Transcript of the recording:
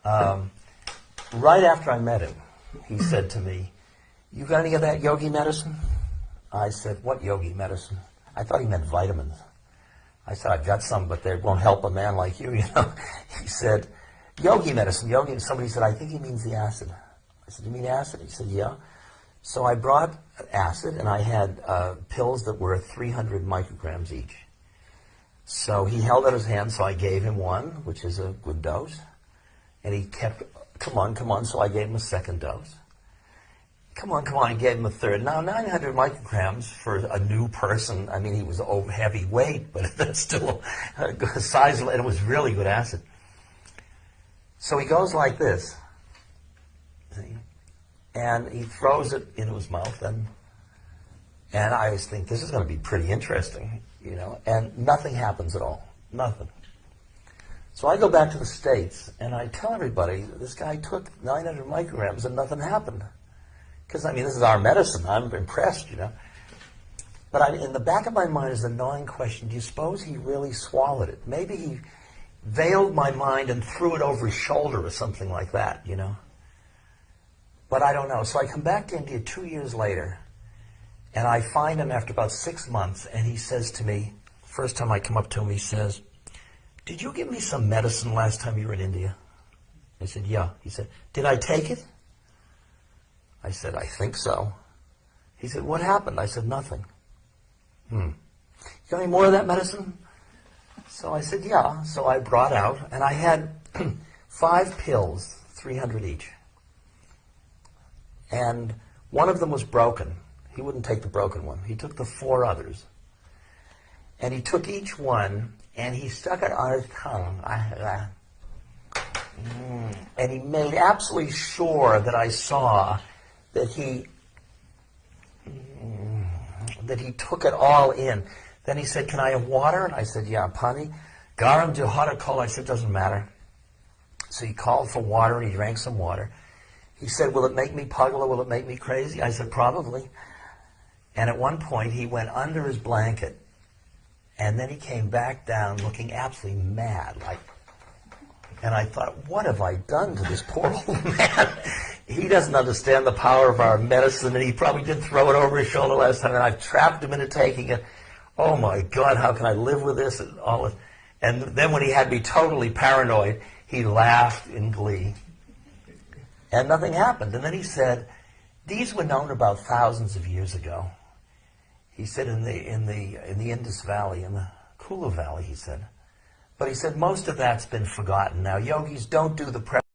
Right after I met him, he said to me, "You got any of that yogi medicine?" I said, "What yogi medicine?" I thought he meant vitamins. I said, "I've got some, but they won't help a man like you, you know." He said, "Yogi medicine, yogi." And somebody said, "I think he means the acid." I said, "You mean acid?" He said, "Yeah." So I brought acid, and I had pills that were 300 micrograms each. So he held out his hand, so I gave him one, which is a good dose. And he kept, come on, so I gave him a second dose. Come on, I gave him a third. Now, 900 micrograms for a new person, I mean, he was heavyweight, but that's still a size, and it was really good acid. So he goes like this, see? And he throws it into his mouth, and I always think, this is going to be pretty interesting, you know, and nothing happens at all, nothing. So I go back to the States, and I tell everybody, this guy took 900 micrograms and nothing happened. Because, I mean, this is our medicine. I'm impressed, you know. But in the back of my mind is the gnawing question, do you suppose he really swallowed it? Maybe he veiled my mind and threw it over his shoulder or something like that, you know. But I don't know. So I come back to India 2 years later, and I find him after about 6 months, and he says to me, first time I come up to him, he says, "Did you give me some medicine last time you were in India?" I said, "Yeah." He said, "Did I take it?" I said, "I think so." He said, "What happened?" I said, "Nothing." You got any more of that medicine? So I said, "Yeah." So I brought out, and I had 5 pills, 300 each. And one of them was broken. He wouldn't take the broken one. He took the 4 others. And he took each one, and he stuck it on his tongue. And he made absolutely sure that I saw that he took it all in. Then he said, "Can I have water?" And I said, "Yeah, pani. Garam jo hot or cold?" I said, "Doesn't matter." So he called for water, and he drank some water. He said, "Will it make me puggle? Will it make me crazy?" I said, "Probably." And at one point, he went under his blanket, and then he came back down looking absolutely mad. And I thought, what have I done to this poor old man? He doesn't understand the power of our medicine, and he probably did throw it over his shoulder last time, and I've trapped him into taking it. Oh, my God, how can I live with this? And all this. And then when he had me totally paranoid, he laughed in glee. And nothing happened. And then he said, "These were known about thousands of years ago." He said, in the Indus Valley, in the Kula Valley, he said. But he said, most of that's been forgotten. Now, yogis don't do the